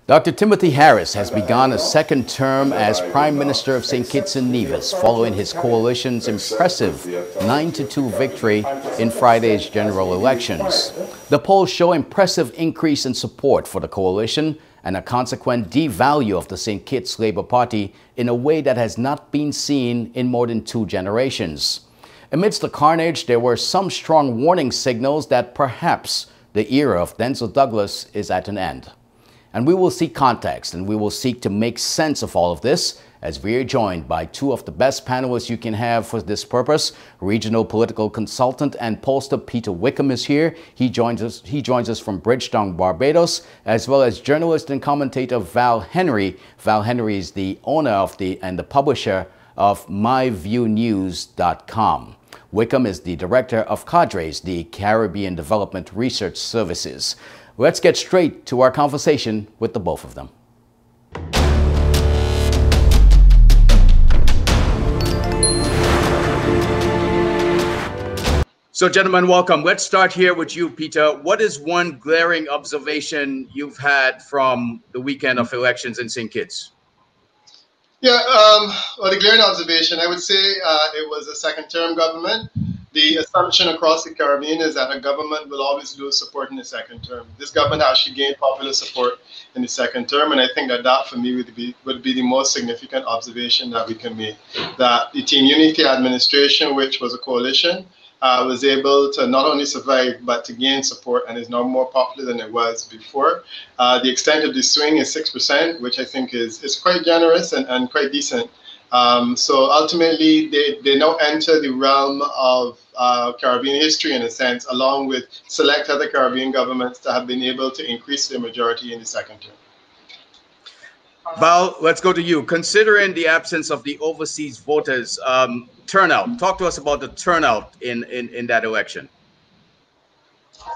Dr. Timothy Harris has begun a second term as Prime Minister of St. Kitts and Nevis following his coalition's impressive 9-2 victory in Friday's general elections. The polls show impressive increase in support for the coalition and a consequent devalue of the St. Kitts Labour Party in a way that has not been seen in more than 2 generations. Amidst the carnage, there were some strong warning signals that perhaps the era of Denzel Douglas is at an end. And we will seek context and we will seek to make sense of all of this as we are joined by 2 of the best panelists you can have for this purpose. Regional political consultant and pollster Peter Wickham is here. He joins us from Bridgetown, Barbados, as well as journalist and commentator Val Henry. Val Henry is the owner of and the publisher of myviewnews.com. Wickham is the director of Cadres, the Caribbean Development Research Services. Let's get straight to our conversation with the both of them. So, gentlemen, welcome. Let's start here with you, Peter. What is one glaring observation you've had from the weekend of elections in St. Kitts? Yeah, well, the glaring observation, I would say it was a second-term government. The assumption across the Caribbean is that a government will always lose support in the second term. This government actually gained popular support in the second term, and I think that for me would be the most significant observation that we can make. That the Team Unity administration, which was a coalition, was able to not only survive but to gain support and is now more popular than it was before. The extent of the swing is 6%, which I think is quite generous and quite decent. So ultimately, they now enter the realm of Caribbean history in a sense, along with select other Caribbean governments that have been able to increase their majority in the second term. Val, let's go to you. Considering the absence of the overseas voters, turnout, talk to us about the turnout in that election.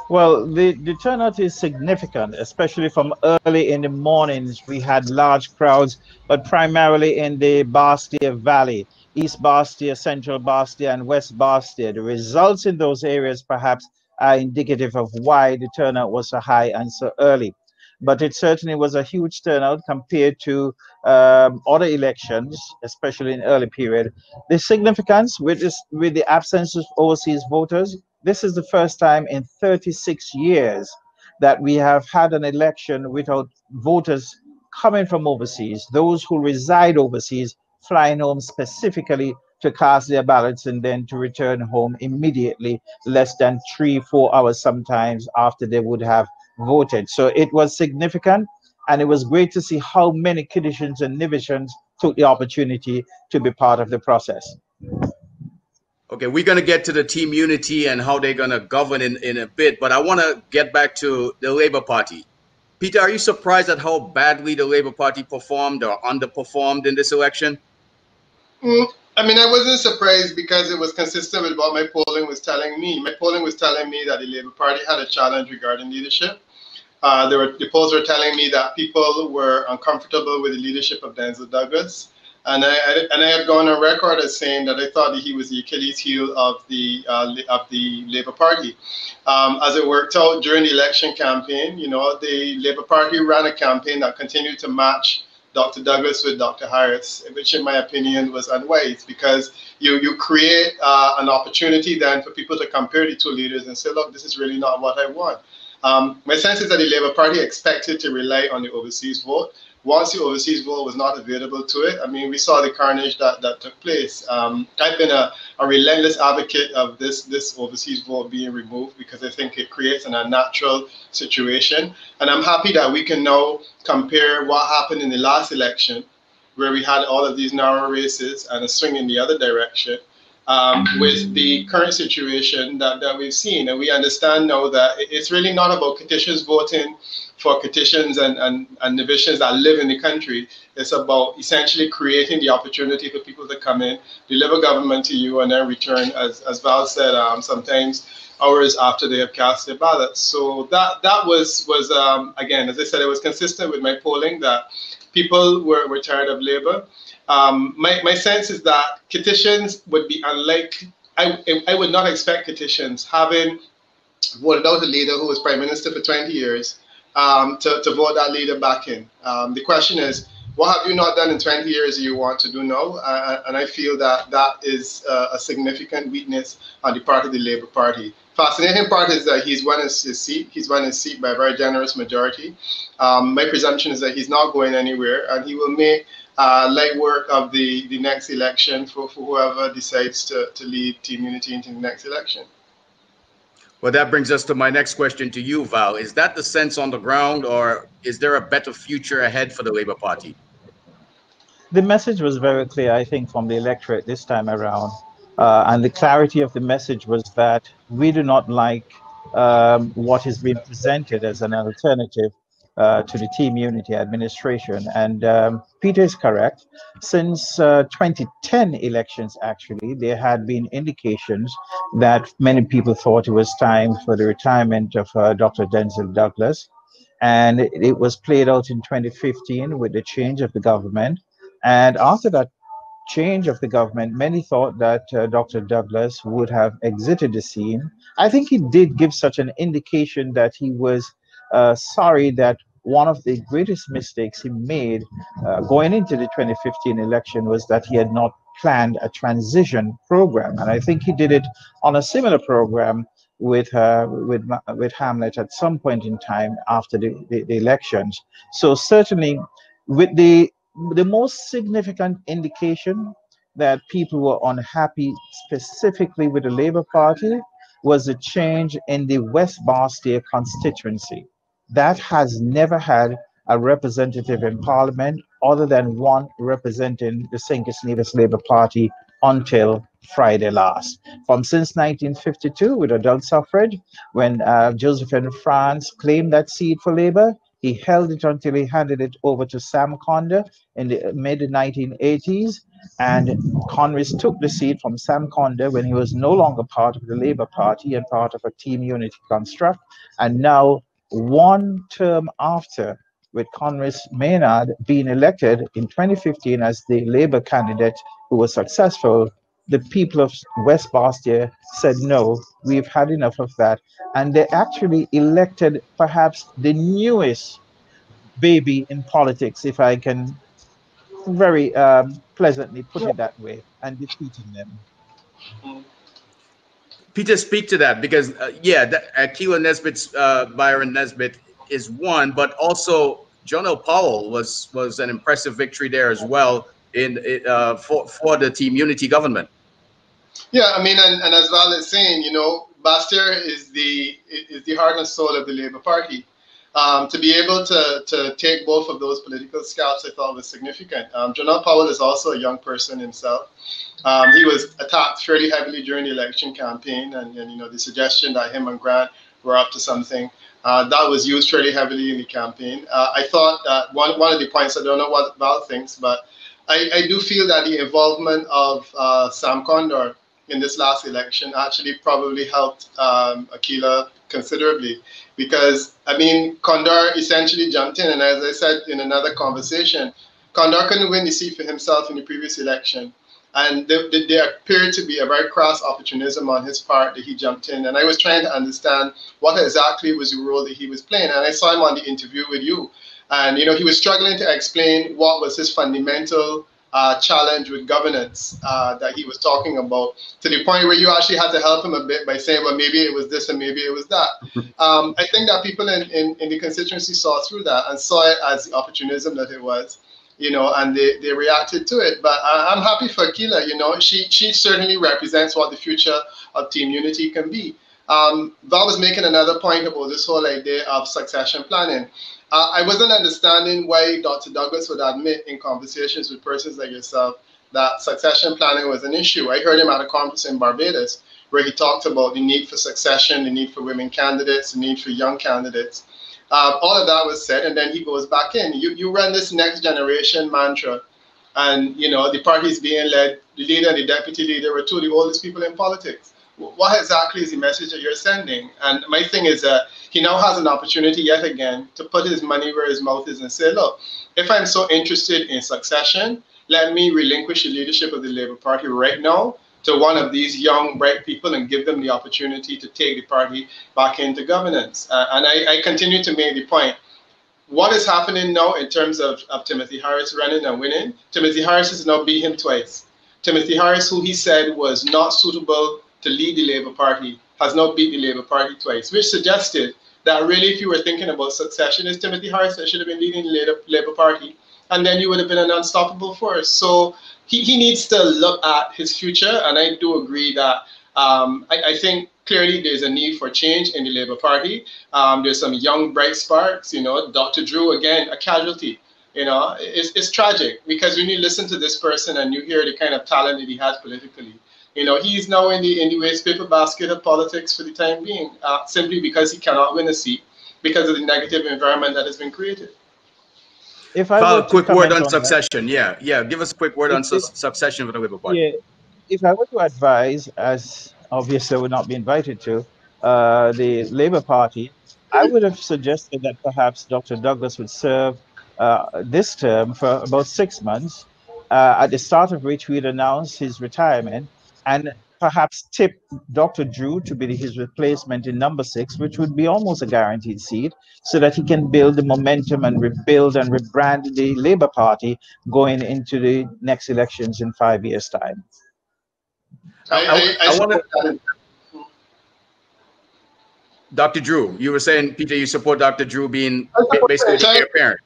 Well, the turnout is significant, especially from early in the mornings. We had large crowds, but primarily in the Bastia Valley, East Bastia, Central Bastia, and West Bastia. The results in those areas perhaps are indicative of why the turnout was so high and so early. But it certainly was a huge turnout compared to other elections, especially in the early period. The significance with the absence of overseas voters, this is the first time in 36 years that we have had an election without voters coming from overseas, those who reside overseas flying home specifically to cast their ballots and then to return home immediately, less than 3-4 hours sometimes after they would have voted. So it was significant, and it was great to see how many Kittitians and Nevisians took the opportunity to be part of the process. Okay, we're going to get to the Team Unity and how they're going to govern in a bit, but I want to get back to the Labour Party. Peter, are you surprised at how badly the Labour Party performed or underperformed in this election? I mean, I wasn't surprised because it was consistent with what my polling was telling me. My polling was telling me that the Labour Party had a challenge regarding leadership. The polls were telling me that people were uncomfortable with the leadership of Denzel Douglas. And I had gone on record as saying that I thought that he was the Achilles heel of the Labour Party. As it worked out during the election campaign, you know, the Labour Party ran a campaign that continued to match Dr. Douglas with Dr. Harris, which in my opinion was unwise, because you create an opportunity then for people to compare the 2 leaders and say, look, this is really not what I want. My sense is that the Labour Party expected to rely on the overseas vote. Once the overseas vote was not available to it, I mean, we saw the carnage that took place. I've been a relentless advocate of this overseas vote being removed because I think it creates an unnatural situation. And I'm happy that we can now compare what happened in the last election, where we had all of these narrow races and a swing in the other direction, with the current situation that we've seen. And we understand now that it's really not about Kittitians voting for Kittitians and Nevisians that live in the country. It's about essentially creating the opportunity for people to come in, deliver government to you, and then return, as Val said, sometimes hours after they have cast their ballots. So that was again, as I said, it was consistent with my polling that people were tired of Labour. My sense is that Kittitians would be unlike, I would not expect Kittitians, having voted out a leader who was Prime Minister for 20 years, to vote that leader back in. The question is, what have you not done in 20 years that you want to do now? And I feel that that is a significant weakness on the part of the Labour Party. Fascinating part is that he's won his seat. He's won his seat by a very generous majority. My presumption is that he's not going anywhere, and he will make light work of the next election for whoever decides to lead Team Unity into the next election. Well, that brings us to my next question to you, Val. Is that the sense on the ground, or is there a better future ahead for the Labour Party? The message was very clear, I think, from the electorate this time around. And the clarity of the message was that we do not like what is being presented as an alternative to the Team Unity administration. And Peter is correct. Since 2010 elections, actually, there had been indications that many people thought it was time for the retirement of Dr. Denzel Douglas. And it was played out in 2015 with the change of the government. And after that change of the government, many thought that Dr. Douglas would have exited the scene. I think he did give such an indication that he was sorry that one of the greatest mistakes he made going into the 2015 election was that he had not planned a transition program. And I think he did it on a similar program with Hamlet at some point in time after the elections. So certainly with the most significant indication that people were unhappy specifically with the Labour Party was a change in the West Bastia constituency. That has never had a representative in Parliament other than one representing the St. Kitts-Nevis Labour Party until Friday last. Since 1952 with adult suffrage, when Josephine France claimed that seat for Labour, he held it until he handed it over to Sam Conde in the mid-1980s, and Conris took the seat from Sam Conde when he was no longer part of the Labour Party and part of a Team Unity construct. And now, one term after, with Conris Maynard being elected in 2015 as the Labour candidate who was successful, the people of West Bastia said, no, we've had enough of that. And they actually elected perhaps the newest baby in politics, if I can very pleasantly put it that way, and defeating them. Peter, speak to that, because Keelan Nesbitt's Byron Nesbitt is one, but also John L. Powell was an impressive victory there as well for the Team Unity government. Yeah, I mean, and as Val is saying, you know, Bastia is the heart and soul of the Labour Party. To be able to take both of those political scalps, I thought was significant. John L. Powell is also a young person himself. He was attacked fairly heavily during the election campaign, and you know, the suggestion that him and Grant were up to something, that was used fairly heavily in the campaign. I thought that one of the points, I don't know what Val thinks, but I do feel that the involvement of Sam Condor in this last election actually probably helped Akila considerably, because I mean, Condor essentially jumped in, and as I said in another conversation, Condor couldn't win the seat for himself in the previous election, and there appeared to be a very crass opportunism on his part that he jumped in, and I was trying to understand what exactly was the role that he was playing, and I saw him on the interview with you, and you know, he was struggling to explain what was his fundamental challenge with governance that he was talking about, to the point where you actually had to help him a bit by saying, well, maybe it was this and maybe it was that. I think that people in the constituency saw through that and saw it as the opportunism that it was, you know, and they reacted to it. But I'm happy for Akila, you know, she certainly represents what the future of Team Unity can be. Val was making another point about this whole idea of succession planning. I wasn't understanding why Dr. Douglas would admit in conversations with persons like yourself that succession planning was an issue. I heard him at a conference in Barbados where he talked about the need for succession, the need for women candidates, the need for young candidates. All of that was said, and then he goes back in. You run this next generation mantra, and you know, the party is being led, the leader and the deputy leader were two of the oldest people in politics. What exactly is the message that you're sending? And my thing is that he now has an opportunity yet again to put his money where his mouth is and say, look, if I'm so interested in succession, let me relinquish the leadership of the Labour Party right now to one of these young, bright people and give them the opportunity to take the party back into governance. And I continue to make the point. What is happening now in terms of Timothy Harris running and winning? Timothy Harris has now beat him twice. Timothy Harris, who he said was not suitable to lead the Labour Party, has now beat the Labour Party twice, which suggested that really, if you were thinking about succession, it's Timothy Harris that should have been leading the Labour Party, and then you would have been an unstoppable force. So he needs to look at his future, and I do agree that I think clearly there's a need for change in the Labour Party. There's some young, bright sparks. You know, Dr. Drew, again, a casualty. You know, it's tragic because when you listen to this person and you hear the kind of talent that he has politically, you know, he's now in the wastepaper basket of politics for the time being, simply because he cannot win a seat because of the negative environment that has been created. If I were quick word on that, succession, give us a quick word on succession for the Labour Party. Yeah, if I were to advise, as obviously I would not be invited to, the Labour Party, I would have suggested that perhaps Dr. Douglas would serve this term for about 6 months, at the start of which we'd announce his retirement, and perhaps tip Dr. Drew to be his replacement in number 6, which would be almost a guaranteed seat, so that he can build the momentum and rebuild and rebrand the Labour Party going into the next elections in 5 years' time. I want to... Dr. Drew, you were saying, Peter, you support Dr. Drew being basically the heir apparent.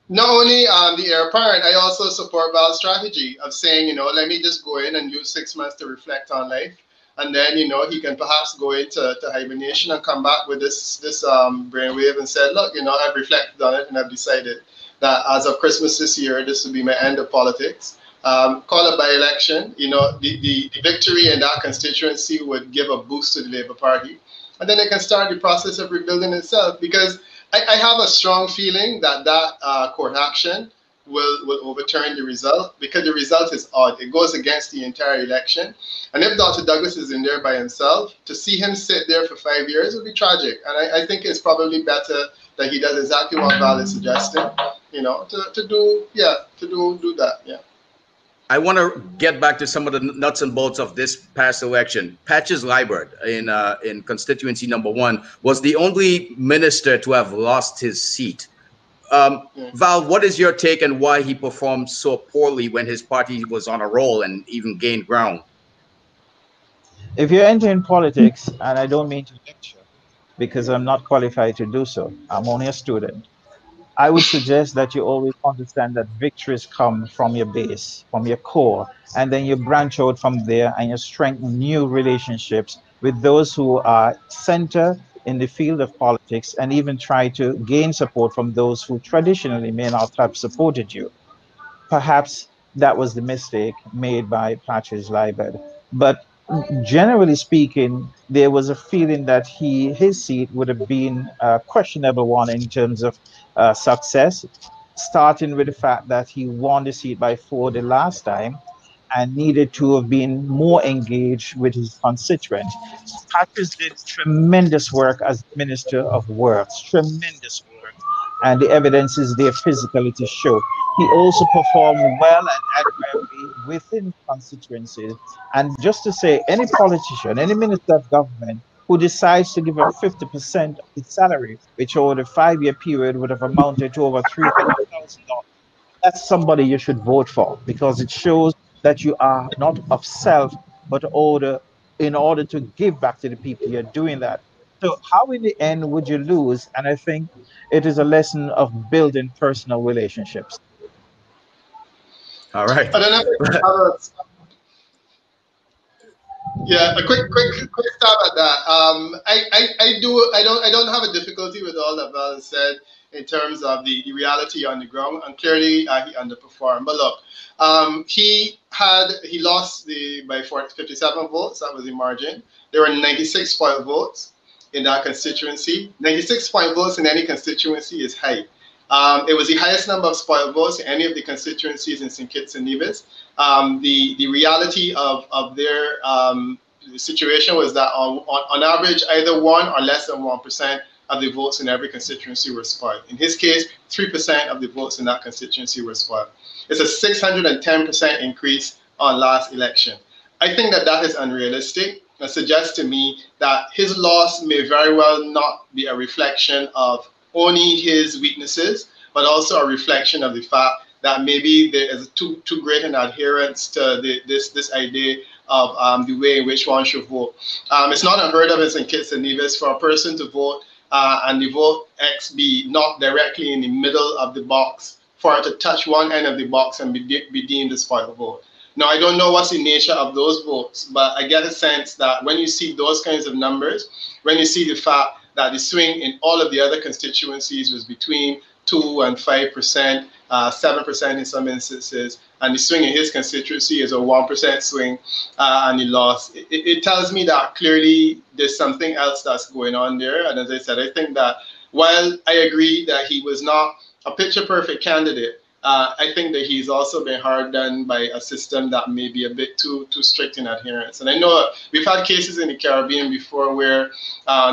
Not only the heir apparent, I also support Val's strategy of saying, you know, let me just go in and use 6 months to reflect on life. And then, you know, he can perhaps go into hibernation and come back with this brainwave and say, look, you know, I've reflected on it and I've decided that as of Christmas this year, this will be my end of politics. Call a by-election. You know, the victory in that constituency would give a boost to the Labour Party. And then they can start the process of rebuilding itself, because I have a strong feeling that court action will overturn the result, because the result is odd. It goes against the entire election. And if Dr. Douglas is in there by himself, to see him sit there for 5 years would be tragic. And I think it's probably better that he does exactly what Val is suggesting, you know, to do that, yeah. I want to get back to some of the nuts and bolts of this past election. Patches Liebert in constituency number 1 was the only minister to have lost his seat. Val, what is your take and why he performed so poorly when his party was on a roll and even gained ground? If you're entering politics, and I don't mean to lecture, because I'm not qualified to do so, I'm only a student, I would suggest that you always understand that victories come from your base, from your core, and then you branch out from there and you strengthen new relationships with those who are center in the field of politics, and even try to gain support from those who traditionally may not have supported you. Perhaps that was the mistake made by Patches Liebert. But generally speaking, there was a feeling that his seat would have been a questionable one in terms of success, starting with the fact that he won the seat by 4 the last time and needed to have been more engaged with his constituents. Patches did tremendous work as Minister of Works, tremendous work, and the evidence is there physically to show. He also performed well and admirably within constituencies. And just to say, any politician, any minister of government who decides to give up 50% of his salary, which over the 5-year period would have amounted to over $300,000, that's somebody you should vote for, because it shows that you are not of self, but in order to give back to the people, you're doing that. So how in the end would you lose? And I think it is a lesson of building personal relationships. All right. I don't know. Yeah, a quick stab at that. I don't have a difficulty with all that Val said in terms of the reality on the ground, and clearly he underperformed. But look, he lost by 57 votes. That was the margin. There were 96 spoiled votes in that constituency. 96 spoiled votes in any constituency is high. It was the highest number of spoiled votes in any of the constituencies in St. Kitts and Nevis. The reality of their situation was that on average, either 1 or less than 1% of the votes in every constituency were spoiled. In his case, 3% of the votes in that constituency were spoiled. It's a 610% increase on last election. I think that that is unrealistic. It suggests to me that his loss may very well not be a reflection of only his weaknesses, but also a reflection of the fact that maybe there is too great an adherence to this idea of the way in which one should vote. It's not unheard of in Kitts-Nevis for a person to vote and the vote X be not directly in the middle of the box, for it to touch one end of the box and be deemed a spoiled vote. Now, I don't know what's the nature of those votes, but I get a sense that when you see those kinds of numbers, when you see the fact that the swing in all of the other constituencies was between 2 and 5%, 7% in some instances, and the swing in his constituency is a 1% swing, and he lost. It tells me that clearly there's something else that's going on there. And as I said, I think that while I agree that he was not a picture-perfect candidate, I think that he's also been hard done by a system that may be a bit too strict in adherence. And I know we've had cases in the Caribbean before where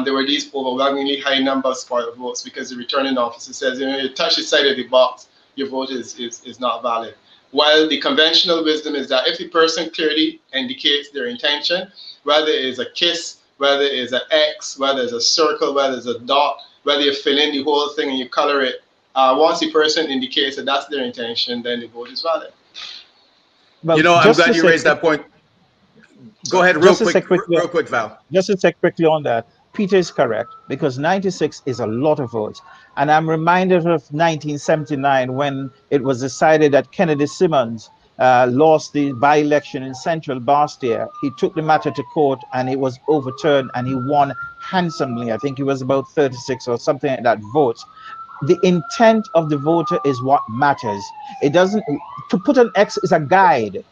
there were these overwhelmingly high number of spoiled votes because the returning officer says, you touch the side of the box, your vote is not valid. While the conventional wisdom is that if the person clearly indicates their intention, whether it is a kiss, whether it is an X, whether it's a circle, whether it's a dot, whether you fill in the whole thing and you color it, once the person indicates that that's their intention, then the vote is valid. Well, I'm glad you raised that point. Go ahead, real quick, Val. Just to say quickly on that, Peter is correct, because 96 is a lot of votes. And I'm reminded of 1979 when it was decided that Kennedy Simmons lost the by-election in Central Bastia. He took the matter to court and it was overturned and he won handsomely. I think it was about 36 or something like that votes. The intent of the voter is what matters. It doesn't, to put an X is a guide.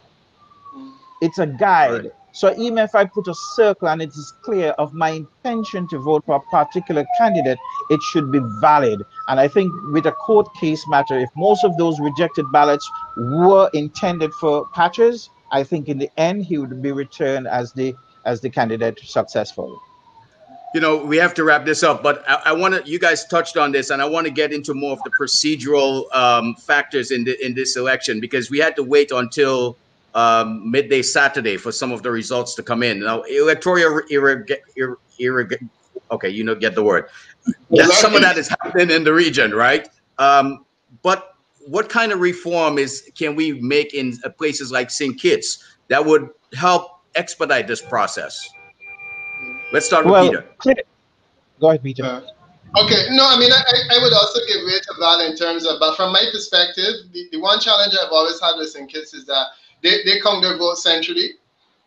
It's a guide. Right. So even if I put a circle and it is clear of my intention to vote for a particular candidate, it should be valid. And I think with a court case matter, if most of those rejected ballots were intended for Patches, I think in the end he would be returned as the candidate successful. We have to wrap this up, but I want to, you guys touched on this, and I want to get into more of the procedural factors in this election, because we had to wait until midday Saturday for some of the results to come in. Now, electoral okay, get the word. Some of that is happening in the region, right? But what kind of reform can we make in places like St. Kitts that would help expedite this process? Let's start with Peter. Go ahead, Peter. Okay, no, I mean, I would also give way to Val in terms of, but from my perspective, the one challenge I've always had with St. Kitts is that they count their votes centrally.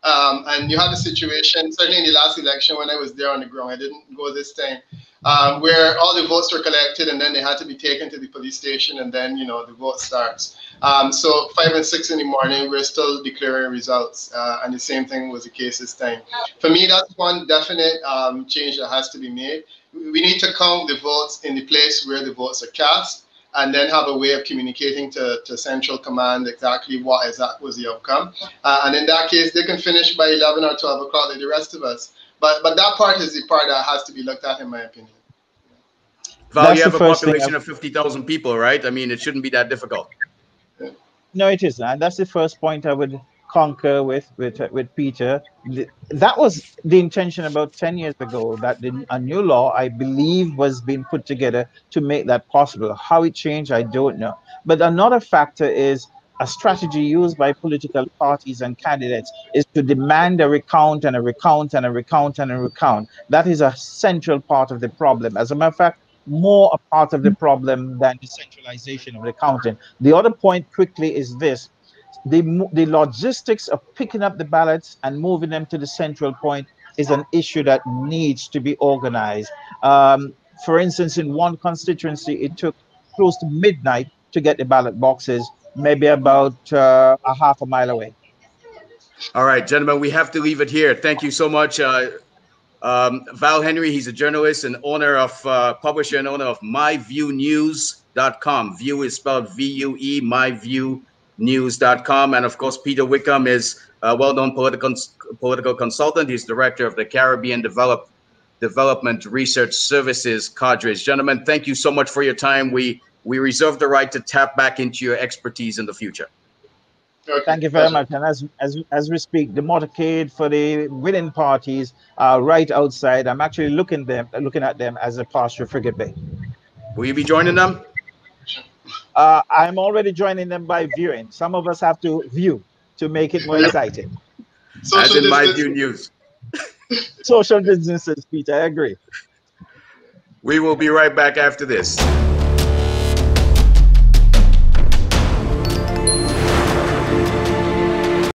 And you have a situation, certainly in the last election when I was there on the ground, I didn't go this time, where all the votes were collected and then they had to be taken to the police station and then, the vote starts. So 5 and 6 in the morning, we're still declaring results. And the same thing was the case this time. For me, that's one definite change that has to be made. We need to count the votes in the place where the votes are cast, and then have a way of communicating to Central Command exactly what was the outcome. And in that case, they can finish by 11 or 12 o'clock like the rest of us. But that part is the part that has to be looked at, in my opinion. Val, you have a population of 50,000 people, right? I mean, it shouldn't be that difficult. No, it isn't. And that's the first point I would concur with Peter. That was the intention about 10 years ago, that a new law, I believe, was being put together to make that possible. How it changed, I don't know. But another factor is a strategy used by political parties and candidates is to demand a recount and a recount and a recount and a recount. That is a central part of the problem. As a matter of fact, more a part of the problem than the centralization of the counting. The other point quickly is this. The logistics of picking up the ballots and moving them to the central point is an issue that needs to be organized. For instance, in one constituency, it took close to midnight to get the ballot boxes, maybe about a half a mile away. All right, gentlemen, we have to leave it here. Thank you so much. Val Henry, he's a journalist and publisher and owner of myviewnews.com. View is spelled V-U-E, myviewnews.com. And of course, Peter Wickham is a well-known political consultant. He's director of the Caribbean Development Research Services cadres. Gentlemen, thank you so much for your time. We reserve the right to tap back into your expertise in the future. Okay, Thank you very pleasure. much. And as we speak, the motorcade for the winning parties are right outside. I'm actually looking at them as a partial frigate bay. Will you be joining them? I'm already joining them by viewing. Some of us have to view to make it more exciting. As in my Distance. view news. Social businesses, Peter, I agree. We will be right back after this.